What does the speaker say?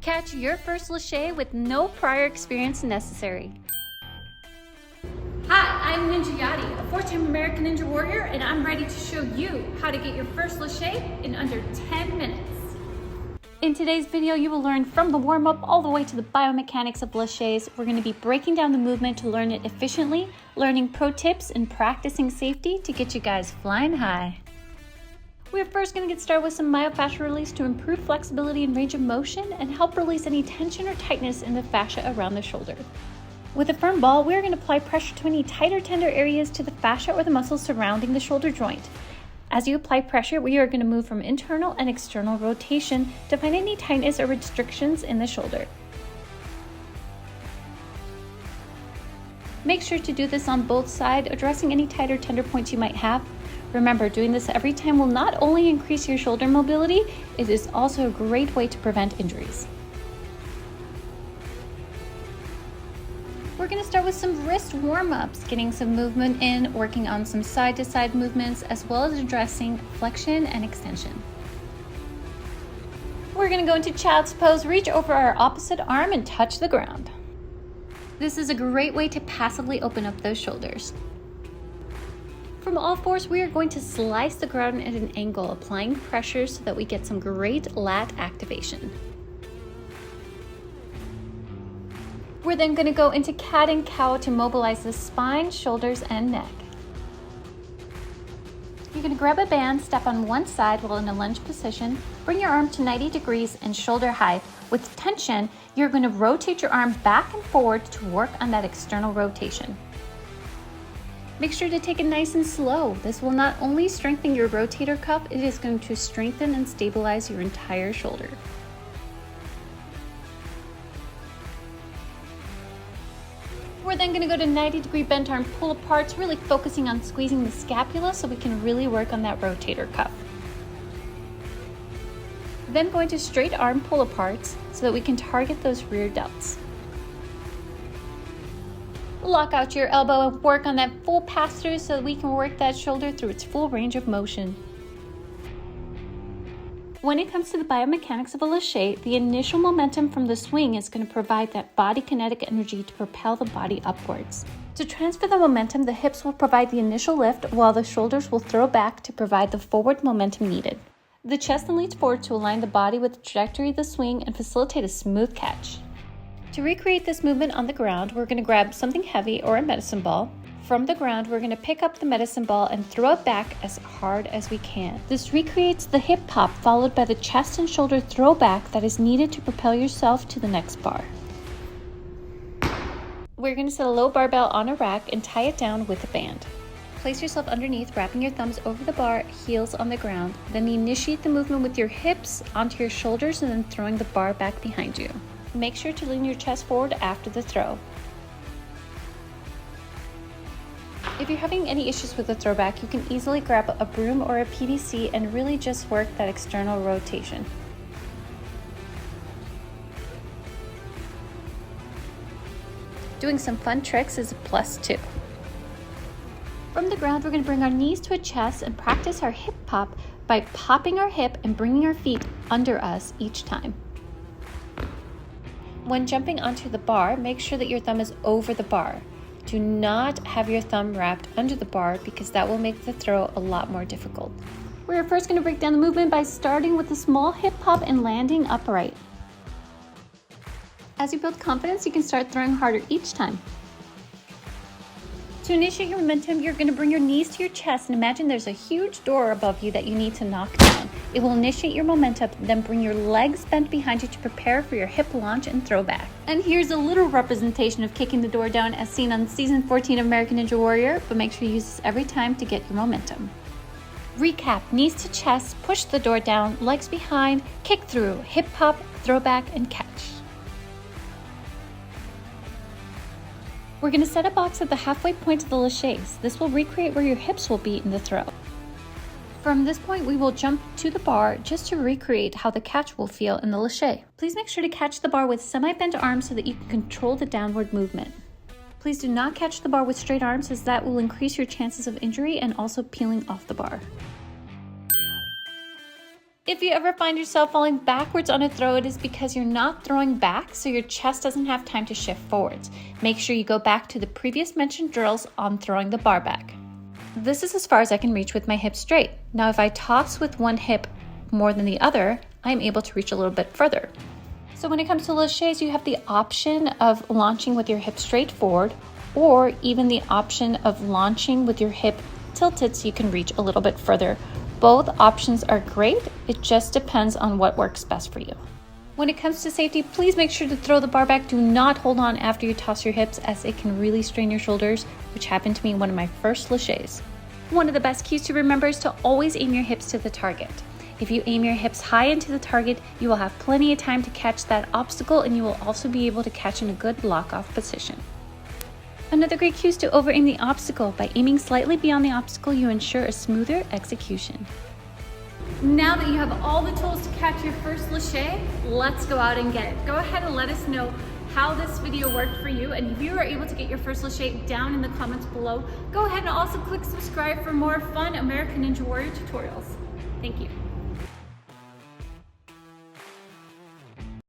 Catch your first lache with no prior experience necessary. Hi, I'm NinjaYari, a 4-time American Ninja Warrior, and I'm ready to show you how to get your first lache in under 10 minutes. In today's video, you will learn from the warm-up all the way to the biomechanics of laches. We're going to be breaking down the movement to learn it efficiently, learning pro tips, and practicing safety to get you guys flying high. We're first going to get started with some myofascial release to improve flexibility and range of motion and help release any tension or tightness in the fascia around the shoulder. With a firm ball, we're going to apply pressure to any tight or tender areas to the fascia or the muscles surrounding the shoulder joint. As you apply pressure, we are going to move from internal and external rotation to find any tightness or restrictions in the shoulder. Make sure to do this on both sides, addressing any tight or tender points you might have. Remember, doing this every time will not only increase your shoulder mobility, it is also a great way to prevent injuries. We're going to start with some wrist warm-ups, getting some movement in, working on some side-to-side movements, as well as addressing flexion and extension. We're going to go into child's pose, reach over our opposite arm and touch the ground. This is a great way to passively open up those shoulders. From all fours, we are going to slice the ground at an angle, applying pressure so that we get some great lat activation. We're then going to go into cat and cow to mobilize the spine, shoulders, and neck. You're going to grab a band, step on one side while in a lunge position, bring your arm to 90 degrees and shoulder height. With tension, you're going to rotate your arm back and forward to work on that external rotation. Make sure to take it nice and slow. This will not only strengthen your rotator cuff, it is going to strengthen and stabilize your entire shoulder. We're then going to go to 90-degree bent arm pull aparts, really focusing on squeezing the scapula so we can really work on that rotator cuff. Then going to straight arm pull aparts so that we can target those rear delts. Lock out your elbow and work on that full pass through so that we can work that shoulder through its full range of motion. When it comes to the biomechanics of a lache, the initial momentum from the swing is going to provide that body kinetic energy to propel the body upwards. To transfer the momentum, the hips will provide the initial lift while the shoulders will throw back to provide the forward momentum needed. The chest then leans forward to align the body with the trajectory of the swing and facilitate a smooth catch. To recreate this movement on the ground, we're going to grab something heavy or a medicine ball. From the ground, we're going to pick up the medicine ball and throw it back as hard as we can. This recreates the hip pop followed by the chest and shoulder throw back that is needed to propel yourself to the next bar. We're going to set a low barbell on a rack and tie it down with a band. Place yourself underneath, wrapping your thumbs over the bar, heels on the ground. Then initiate the movement with your hips onto your shoulders and then throwing the bar back behind you. Make sure to lean your chest forward after the throw. If you're having any issues with the throwback, you can easily grab a broom or a PVC and really just work that external rotation. Doing some fun tricks is a plus too. From the ground, we're going to bring our knees to a chest and practice our hip pop by popping our hip and bringing our feet under us each time. When jumping onto the bar, make sure that your thumb is over the bar. Do not have your thumb wrapped under the bar because that will make the throw a lot more difficult. We're first going to break down the movement by starting with a small hip hop and landing upright. As you build confidence, you can start throwing harder each time. To initiate your momentum, you're going to bring your knees to your chest and imagine there's a huge door above you that you need to knock down. It will initiate your momentum, then bring your legs bent behind you to prepare for your hip launch and throw back. And here's a little representation of kicking the door down as seen on season 14 of American Ninja Warrior, but make sure you use this every time to get your momentum. Recap: knees to chest, push the door down, legs behind, kick through, hip hop, throw back, and catch. We're going to set a box at the halfway point of the laches. This will recreate where your hips will be in the throw. From this point, we will jump to the bar just to recreate how the catch will feel in the lache. Please make sure to catch the bar with semi-bent arms so that you can control the downward movement. Please do not catch the bar with straight arms as that will increase your chances of injury and also peeling off the bar. If you ever find yourself falling backwards on a throw, it is because you're not throwing back, so your chest doesn't have time to shift forwards. Make sure you go back to the previous mentioned drills on throwing the bar back. This is as far as I can reach with my hips straight. Now if I toss with one hip more than the other, I'm able to reach a little bit further. So when it comes to laches, you have the option of launching with your hip straight forward, or even the option of launching with your hip tilted so you can reach a little bit further. Both options are great, it just depends on what works best for you. When it comes to safety, please make sure to throw the bar back. Do not hold on after you toss your hips, as it can really strain your shoulders, which happened to me in one of my first laches. One of the best keys to remember is to always aim your hips to the target. If you aim your hips high into the target, you will have plenty of time to catch that obstacle, and you will also be able to catch in a good lock-off position. Another great cue is to over-aim the obstacle. By aiming slightly beyond the obstacle, you ensure a smoother execution. Now that you have all the tools to catch your first lache, let's go out and get it. Go ahead and let us know how this video worked for you, and if you were able to get your first lache, down in the comments below. Go ahead and also click subscribe for more fun American Ninja Warrior tutorials. Thank you.